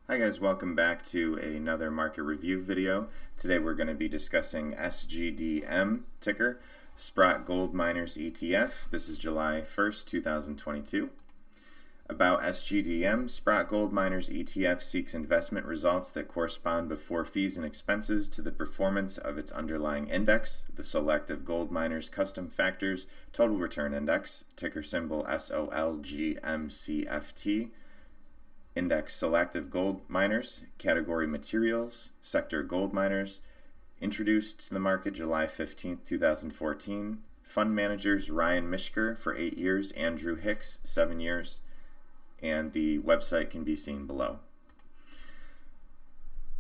Hi guys, welcome back to another market review video. Today we're going to be discussing SGDM ticker, Sprott Gold Miners ETF. This is July 1st, 2022. About SGDM, Sprott Gold Miners ETF seeks investment results that correspond before fees and expenses to the performance of its underlying index, the Selective Gold Miners Custom Factors Total Return Index, ticker symbol SOLGMCFT. Index Selective Gold Miners, Category Materials, Sector Gold Miners, introduced to the market July 15, 2014. Fund managers Ryan Mishker for 8 years, Andrew Hicks 7 years, and the website can be seen below.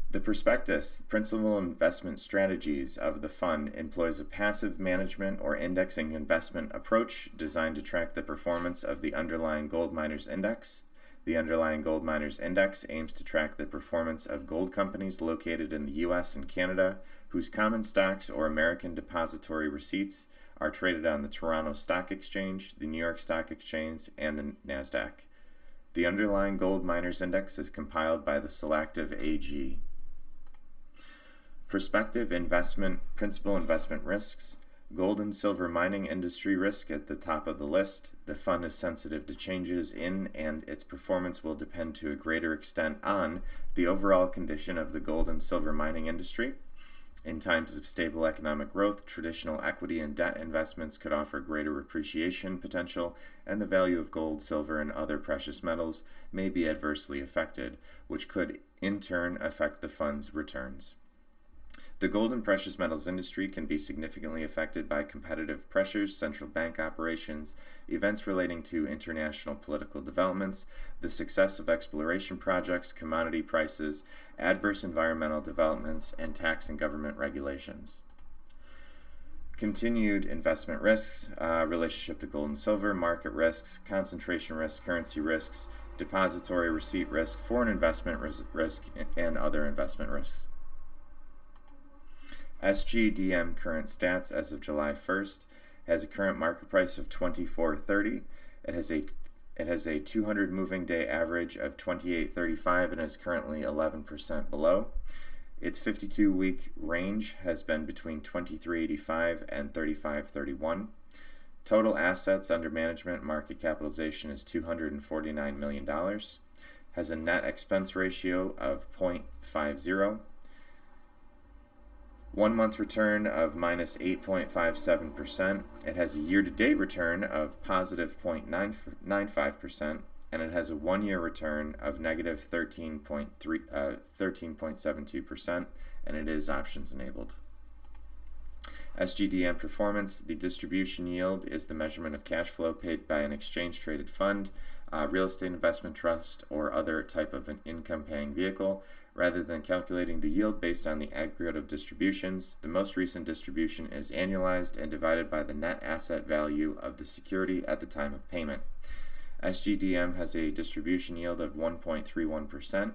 The prospectus, principal investment strategies of the fund, employs a passive management or indexing investment approach designed to track the performance of the underlying gold miners index. The underlying gold miners index aims to track the performance of gold companies located in the U.S. and Canada whose common stocks or American depository receipts are traded on the Toronto Stock Exchange, the New York Stock Exchange, and the NASDAQ. The underlying gold miners index is compiled by the Selective AG. Prospective investment, principal investment risks. Gold and silver mining industry risk at the top of the list. The fund is sensitive to changes in and its performance will depend to a greater extent on the overall condition of the gold and silver mining industry. In times of stable economic growth, traditional equity and debt investments could offer greater appreciation potential, and the value of gold, silver, and other precious metals may be adversely affected, which could in turn affect the fund's returns. The gold and precious metals industry can be significantly affected by competitive pressures, central bank operations, events relating to international political developments, the success of exploration projects, commodity prices, adverse environmental developments, and tax and government regulations. Continued investment risks, relationship to gold and silver, market risks, concentration risks, currency risks, depository receipt risk, foreign investment risk, and other investment risks. SGDM current stats as of July 1st has a current market price of $24.30. It has a 200 moving day average of $28.35 and is currently 11% below. Its 52-week range has been between $23.85 and $35.31. Total assets under management market capitalization is $249 million. Has a net expense ratio of 0.50. 1 month return of minus 8.57%. It has a year-to-date return of positive 0.95%, and it has a 1 year return of negative 13.72%, and it is options enabled. SGDM performance, the distribution yield is the measurement of cash flow paid by an exchange-traded fund, real estate investment trust, or other type of an income-paying vehicle. Rather than calculating the yield based on the aggregate of distributions, the most recent distribution is annualized and divided by the net asset value of the security at the time of payment. SGDM has a distribution yield of 1.31%.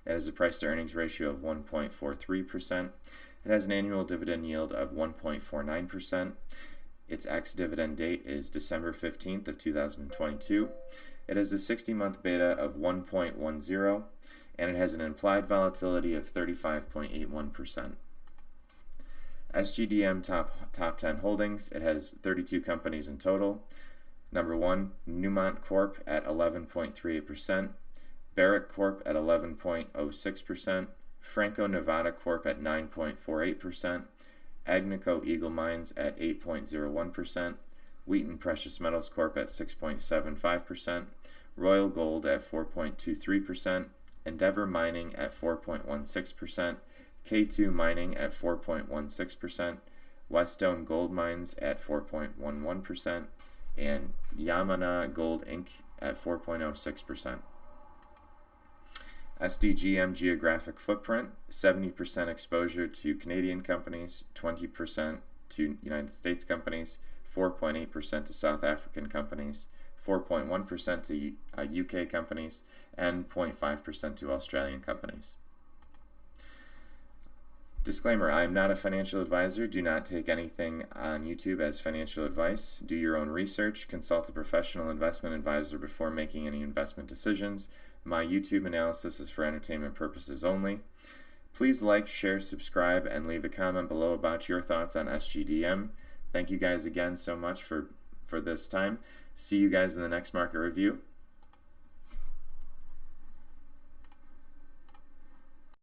It has a price-to-earnings ratio of 1.43%. It has an annual dividend yield of 1.49%. Its ex-dividend date is December 15th of 2022. It has a 60-month beta of 1.10, and it has an implied volatility of 35.81%. SGDM top 10 holdings. It has 32 companies in total. Number 1, Newmont Corp at 11.38%, Barrick Corp at 11.06%, Franco-Nevada Corp at 9.48%, Agnico Eagle Mines at 8.01%, Wheaton Precious Metals Corp at 6.75%, Royal Gold at 4.23%, Endeavor Mining at 4.16%, K2 Mining at 4.16%, Wesdome Gold Mines at 4.11%, and Yamana Gold Inc. at 4.06%. SDGM geographic footprint, 70% exposure to Canadian companies, 20% to United States companies, 4.8% to South African companies, 4.1% to UK companies, and 0.5% to Australian companies. Disclaimer, I am not a financial advisor. Do not take anything on YouTube as financial advice. Do your own research. Consult a professional investment advisor before making any investment decisions. My YouTube analysis is for entertainment purposes only. Please like, share, subscribe, and leave a comment below about your thoughts on SGDM. Thank you guys again so much for this time. See you guys in the next market review.